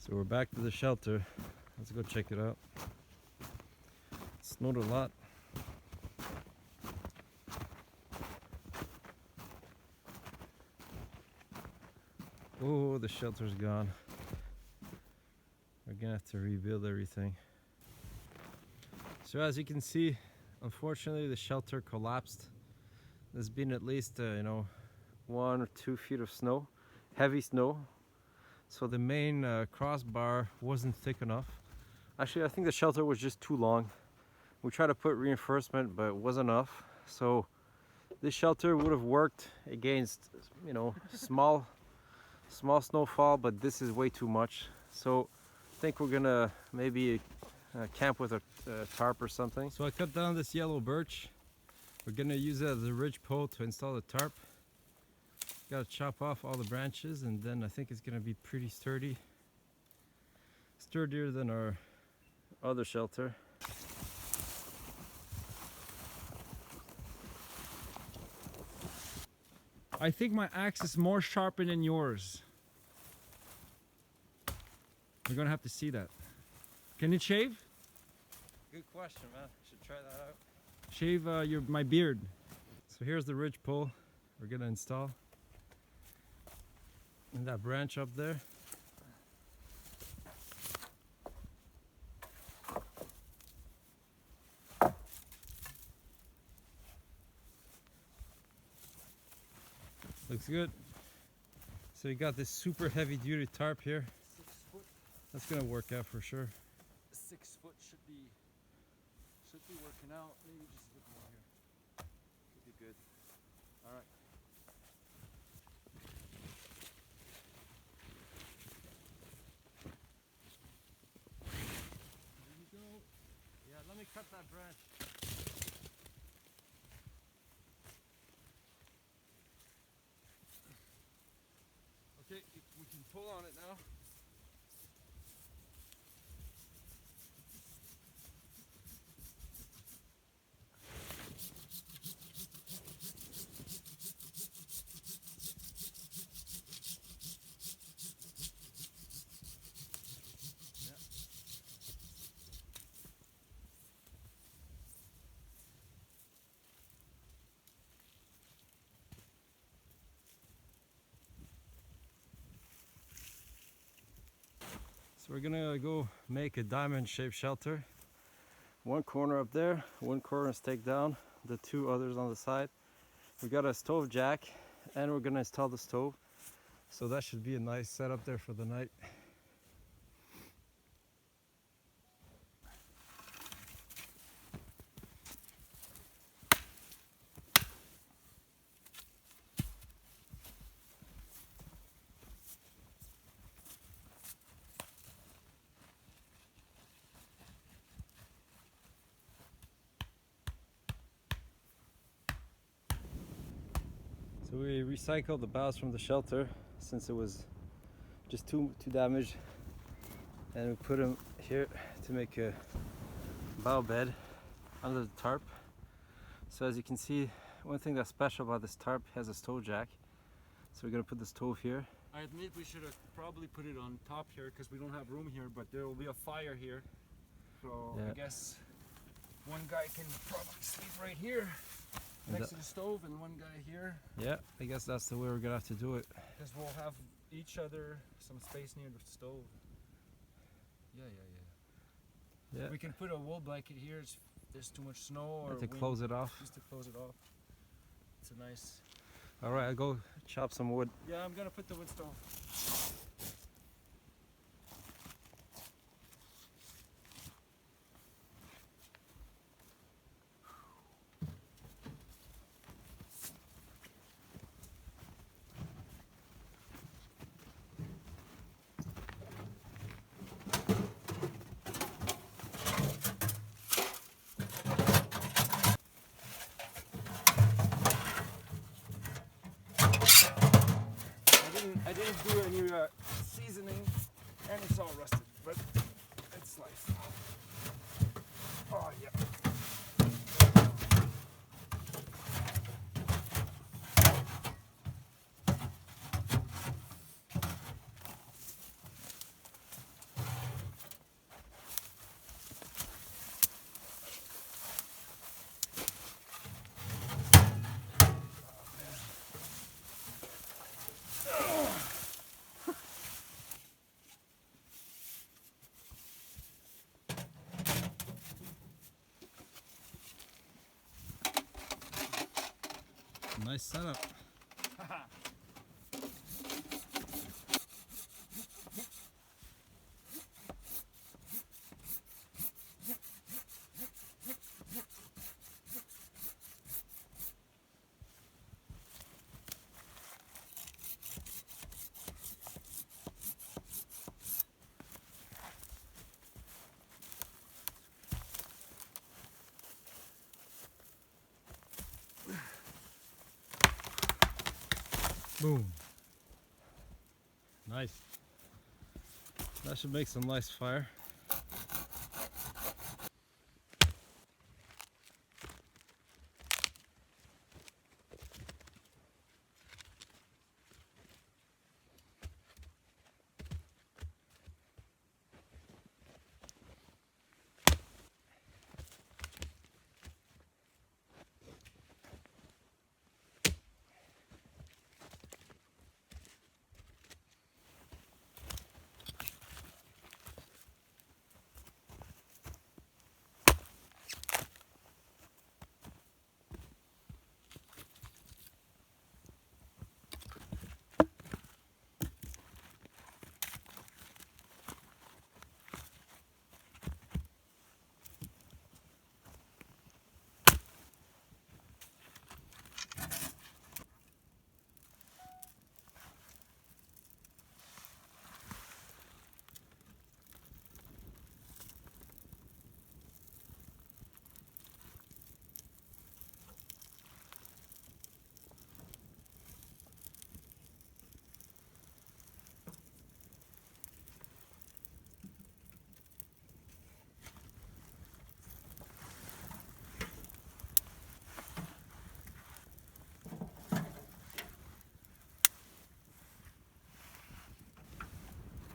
So we're back to the shelter. Let's go check it out. It snowed a lot. Oh, the shelter's gone. We're gonna have to rebuild everything. So as you can see, unfortunately the shelter collapsed. There's been at least 1 or 2 feet of snow, heavy snow. So the main crossbar wasn't thick enough. Actually, I think the shelter was just too long. We tried to put reinforcement, but it wasn't enough. So this shelter would have worked against, small snowfall, but this is way too much. So I think we're gonna maybe camp with a tarp or something. So I cut down this yellow birch. We're gonna use it as a ridge pole to install the tarp. Gotta chop off all the branches, and then I think it's gonna be pretty sturdy. Sturdier than our other shelter. I think my axe is more sharpened than yours. We're gonna have to see that. Can it shave? Good question, man. Should try that out. Shave my beard. So here's the ridge pole we're gonna install. And that branch up there. Looks good. So you got this super heavy duty tarp here. 6 foot. That's gonna work out for sure. 6 foot should be working out. Maybe just a bit more here. Should be good. All right. There you go. Yeah, let me cut that branch. Okay, we can pull on it now. So we're gonna go make a diamond shaped shelter. One corner up there, one corner is take down, the 2 others on the side. We got a stove jack and we're gonna install the stove. So that should be a nice setup there for the night. So we recycled the boughs from the shelter since it was just too damaged, and we put them here to make a bough bed under the tarp. So as you can see, one thing that's special about this tarp has a stove jack. So we're gonna put the stove here. I admit we should have probably put it on top here because we don't have room here, but there will be a fire here. So Yeah. I guess one guy can probably sleep right here next to the stove, and one guy here, Yeah, I guess that's the way we're gonna have to do it. because we'll have each other some space near the stove. Yeah, We can put a wool blanket here if there's too much snow or to wind, close it off. just to close it off. It's a nice. All right, I'll go chop some wood. Yeah, I'm gonna put the wood stove. I didn't do any seasoning, and it's all rusted, but it's life. Oh yeah. nice setup. Boom. Nice. That should make some nice fire.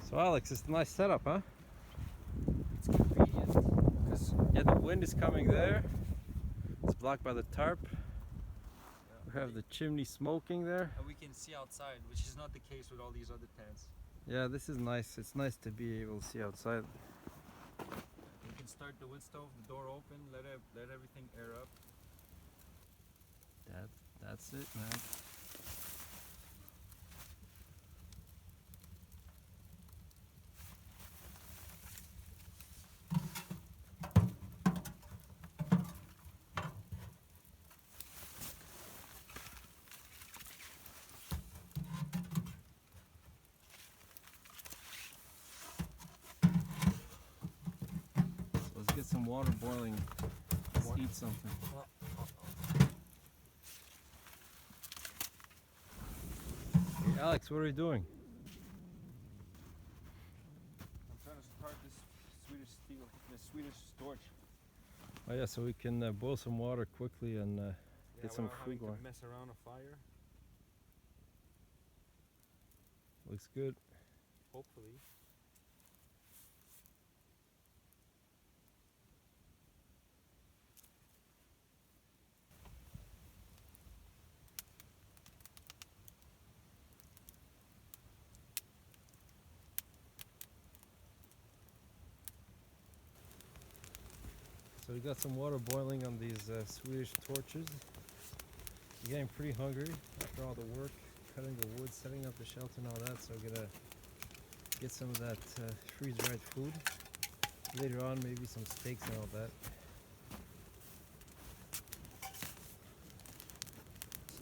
So Alex, it's a nice setup, huh? It's convenient because Yeah, the wind is coming there. It's blocked by the tarp. We have the chimney smoking there. and we can see outside, which is not the case with all these other tents. Yeah, this is nice. It's nice to be able to see outside. We can start the wood stove, the door open, let everything air up. That's it, man. Let's get some water boiling. Let's eat something. Hey, Alex, what are you doing? I'm trying to start this Swedish torch. Oh yeah, so we can boil some water quickly and get some without food having to going. mess around a fire, Looks good. hopefully. So we got some water boiling on these Swedish torches. Getting pretty hungry after all the work, cutting the wood, setting up the shelter and all that. So we're gonna get some of that freeze-dried food. Later on, maybe some steaks and all that.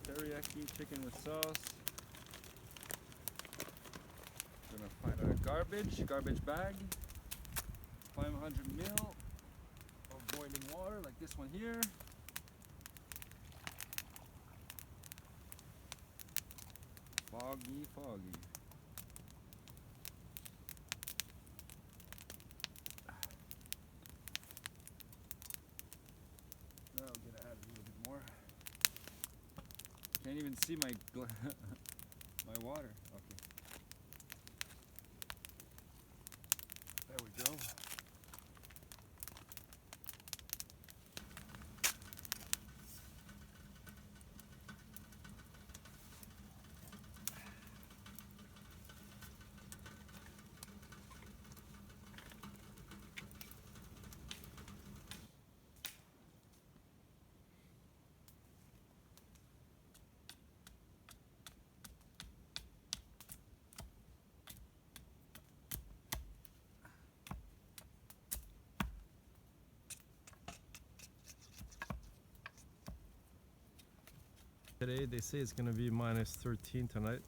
Teriyaki chicken with sauce. Gonna find a garbage bag. 500 ml of boiling water, like this one here. Foggy. Now I'm gonna add a little bit more. Can't even see my my water. Okay. There we go. Today they say it's gonna be minus 13 tonight,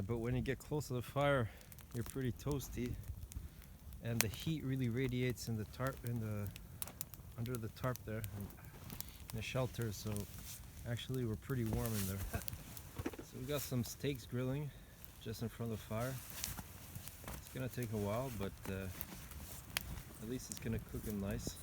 but when you get close to the fire, you're pretty toasty, and the heat really radiates in the tarp, under the tarp there, in the shelter. So actually, we're pretty warm in there. So we got some steaks grilling just in front of the fire. It's gonna take a while, but at least it's gonna cook them nice.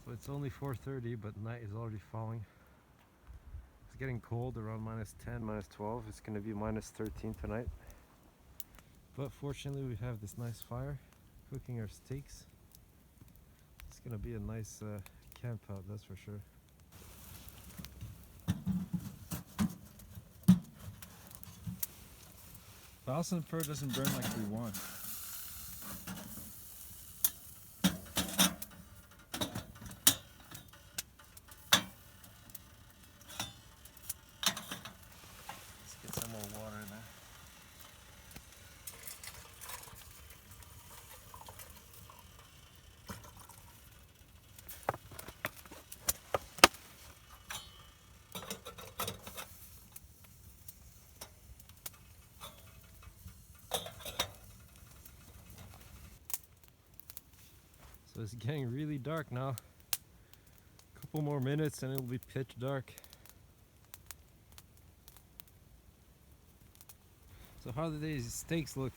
So it's only 4:30, but night is already falling. It's getting cold, around minus 10, minus 12. It's going to be minus 13 tonight. But fortunately we have this nice fire cooking our steaks. It's going to be a nice camp out, that's for sure. Balsam fir doesn't burn like we want. Let's get some more water in there. So it's getting really dark now. A couple more minutes and it'll be pitch dark. So how do these steaks look?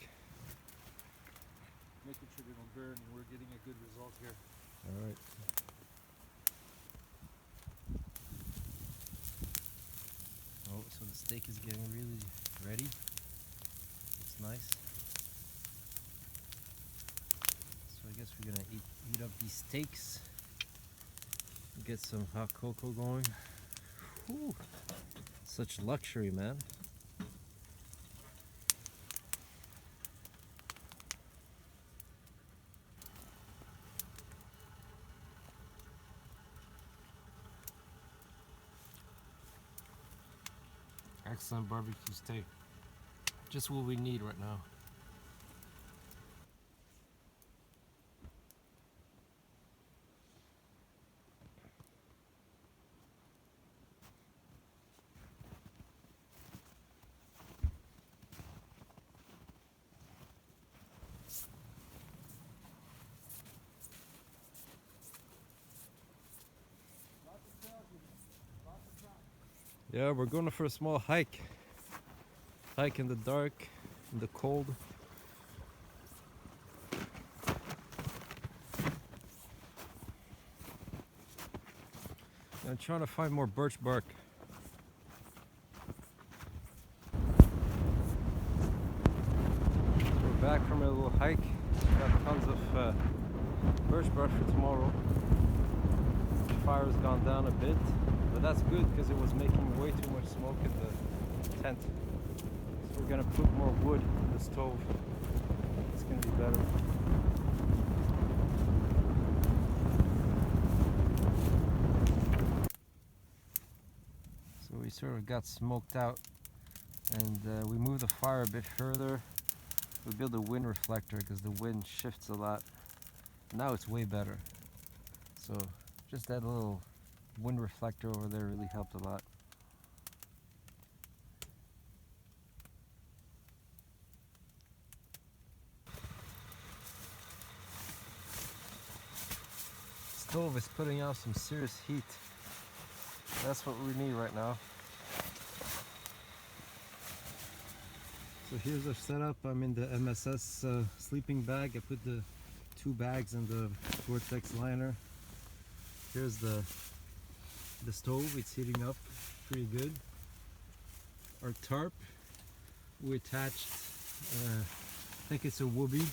Making sure they don't burn, and we're getting a good result here. Alright. Oh, so the steak is getting really ready. It's nice. So I guess we're gonna eat up these steaks. Get some hot cocoa going. Whew. Such luxury, man. Excellent barbecue steak. Just what we need right now. Yeah, we're going for a small hike. Hike in the dark, in the cold. I'm trying to find more birch bark. We're back from a little hike. Got tons of birch bark for tomorrow. The fire's gone down a bit, but that's good because it was making way too much smoke in the tent. So we're gonna put more wood in the stove. It's gonna be better. So we sort of got smoked out, and we moved the fire a bit further. We built a wind reflector because the wind shifts a lot. Now it's way better. So just that little wind reflector over there really helped a lot. Stove is putting out some serious heat. That's what we need right now. So here's our setup. I'm in the MSS sleeping bag. I put the 2 bags in the Vortex liner. Here's the stove. It's heating up pretty good. Our tarp, we attached, I think it's a whoopee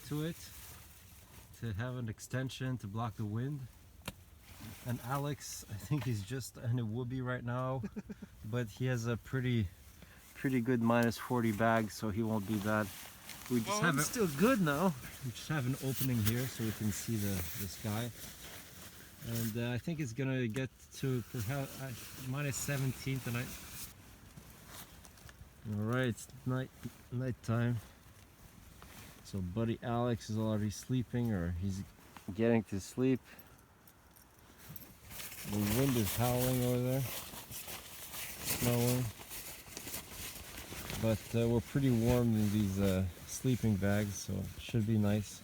to it to have an extension to block the wind. And Alex, I think he's just in a whoopee right now, but he has a pretty good minus 40 bag, so he won't be bad. We just have it's still good now. We just have an opening here so we can see the sky. And I think it's gonna get to perhaps minus 17 tonight. Alright, it's nighttime. So buddy Alex is already sleeping, or he's getting to sleep. The wind is howling over there, snowing. But we're pretty warm in these sleeping bags, so it should be nice.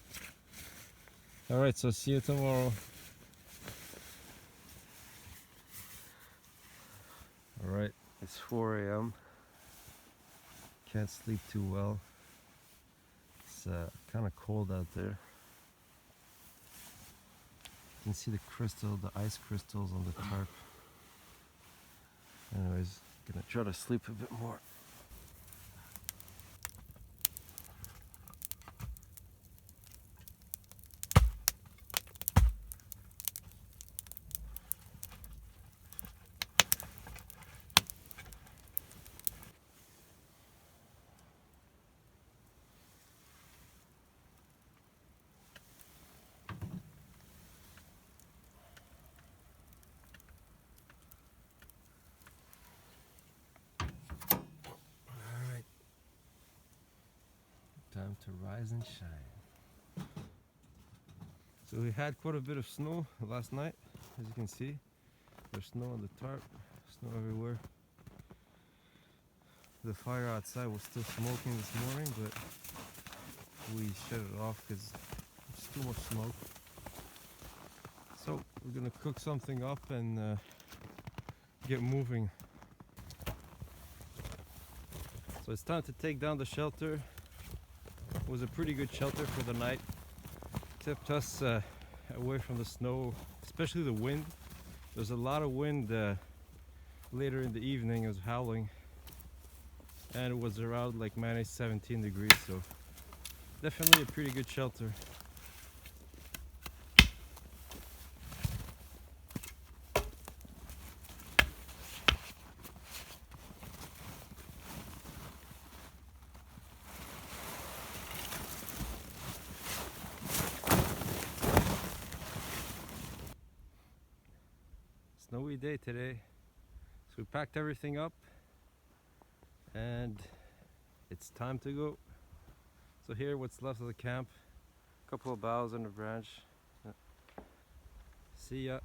Alright, so see you tomorrow. Alright, it's 4 a.m. Can't sleep too well. It's kind of cold out there. You can see the ice crystals on the tarp. Anyways, gonna try to sleep a bit more. Time to rise and shine. So we had quite a bit of snow last night, as you can see. There's snow on the tarp, snow everywhere. The fire outside was still smoking this morning, but we shut it off because it's too much smoke. So we're gonna cook something up and get moving. So it's time to take down the shelter. It was a pretty good shelter for the night. Kept us away from the snow, especially the wind. There's a lot of wind later in the evening. It was howling, and it was around like minus 17 degrees, so definitely a pretty good shelter. Snowy day today, so we packed everything up and it's time to go. So here, what's left of the camp, a couple of boughs and a branch. See ya.